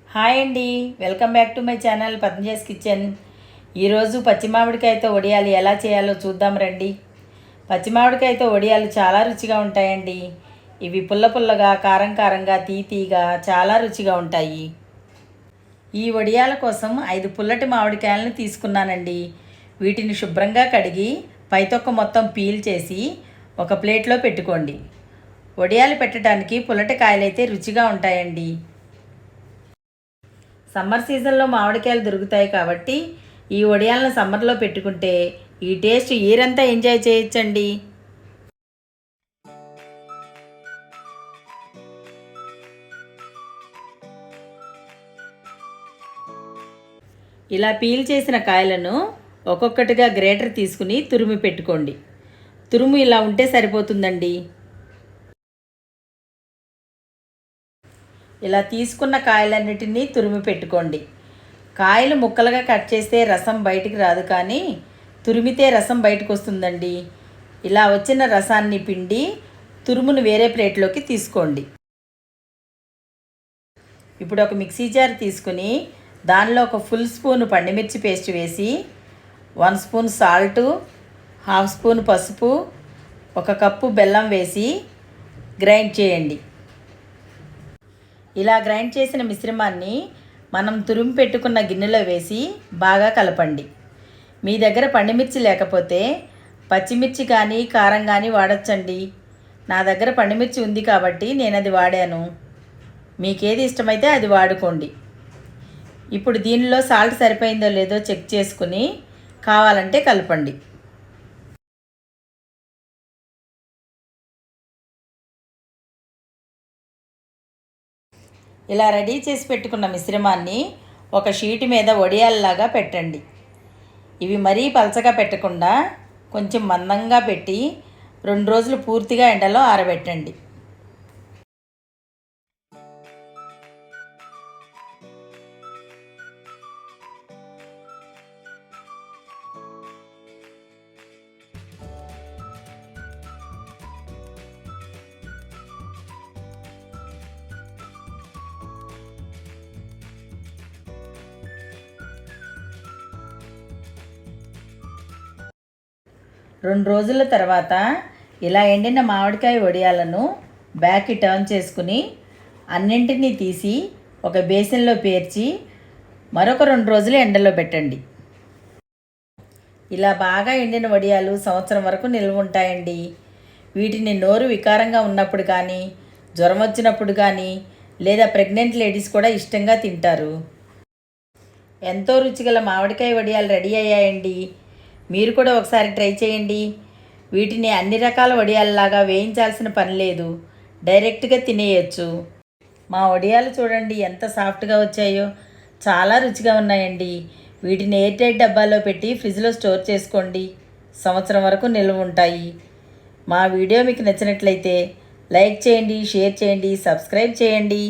Hi అండి, welcome back to my channel Padmaja's kitchen. ఈరోజు పచ్చి మామిడికాయతో వడియాలు ఎలా చేయాలో చూద్దాం రండి. పచ్చి మామిడికాయతో వడియాలు చాలా రుచిగా ఉంటాయండి. ఇవి పుల్ల పుల్లగా, కారం కారంగా, తీయగా చాలా రుచిగా ఉంటాయి. ఈ వడియాల కోసం 5 పుల్లటి మామిడికాయలను తీసుకున్నానండి. వీటిని శుభ్రంగా కడిగి పైతొక్క మొత్తం పీల్ చేసి ఒక ప్లేట్లో పెట్టుకోండి. వడియాలు పెట్టడానికి పుల్లటి కాయలైతే రుచిగా ఉంటాయండి. సమ్మర్ సీజన్లో మామిడికాయలు దొరుకుతాయి కాబట్టి ఈ వడియాలను సమ్మర్లో పెట్టుకుంటే ఈ టేస్ట్ ఈరంతా ఎంజాయ్ చేయొచ్చండి. ఇలా పీల్ చేసిన కాయలను ఒక్కొక్కటిగా గ్రేటర్ తీసుకుని తురిమి పెట్టుకోండి. తురుము ఇలా ఉంటే సరిపోతుందండి. ఇలా తీసుకున్న కాయలన్నిటినీ తురిమి పెట్టుకోండి. కాయలు ముక్కలుగా కట్ చేస్తే రసం బయటికి రాదు, కానీ తురిమితే రసం బయటకు వస్తుందండి. ఇలా వచ్చిన రసాన్ని పిండి తురుమును వేరే ప్లేట్లోకి తీసుకోండి. ఇప్పుడు ఒక మిక్సీ జార్ తీసుకుని దానిలో ఒక ఫుల్ స్పూన్ పండుమిర్చి పేస్ట్ వేసి 1 స్పూన్ సాల్టు, 1/2 స్పూన్ పసుపు, 1 కప్పు బెల్లం వేసి గ్రైండ్ చేయండి. ఇలా గ్రైండ్ చేసిన మిశ్రమాన్ని మనం తురిమి పెట్టుకున్న గిన్నెలో వేసి బాగా కలపండి. మీ దగ్గర పండుమిర్చి లేకపోతే పచ్చిమిర్చి కానీ కారం కానీ వాడచ్చండి. నా దగ్గర పండుమిర్చి ఉంది కాబట్టి నేను అది వాడాను. మీకేది ఇష్టమైతే అది వాడుకోండి. ఇప్పుడు దీనిలో సాల్ట్ సరిపోయిందో లేదో చెక్ చేసుకుని కావాలంటే కలపండి. ఇలా రెడీ చేసి పెట్టుకున్న మిశ్రమాన్ని ఒక షీట్ మీద వడియాల్లాగా పెట్టండి. ఇవి మరీ పలచగా పెట్టకుండా కొంచెం మందంగా పెట్టి 2 రోజులు పూర్తిగా ఎండలో ఆరబెట్టండి. రెండు రోజుల తర్వాత ఇలా ఎండిన మామిడికాయ వడియాలను బ్యాక్కి టర్న్ చేసుకుని అన్నింటినీ తీసి ఒక బేసిన్లో పేర్చి మరొక 2 రోజులు ఎండలో పెట్టండి. ఇలా బాగా ఎండిన వడియాలు సంవత్సరం వరకు నిల్వ ఉంటాయండి. వీటిని నోరు వికారంగా ఉన్నప్పుడు కానీ, జ్వరం వచ్చినప్పుడు కానీ, లేదా ప్రెగ్నెంట్ లేడీస్ కూడా ఇష్టంగా తింటారు. ఎంతో రుచిగల మామిడికాయ వడియాలు రెడీ అయ్యాయండి. మీరు కూడా ఒకసారి ట్రై చేయండి. వీటిని అన్ని రకాల వడియాలలాగా వేయించాల్సిన పని లేదు, డైరెక్ట్గా తినేయచ్చు. మా వడియాలు చూడండి ఎంత సాఫ్ట్గా వచ్చాయో, చాలా రుచిగా ఉన్నాయండి. వీటిని ఎయిర్ టైట్ డబ్బాలో పెట్టి ఫ్రిడ్జ్లో స్టోర్ చేసుకోండి. సంవత్సరం వరకు నిల్వ ఉంటాయి. మా వీడియో మీకు నచ్చినట్లయితే లైక్ చేయండి, షేర్ చేయండి, సబ్స్క్రైబ్ చేయండి.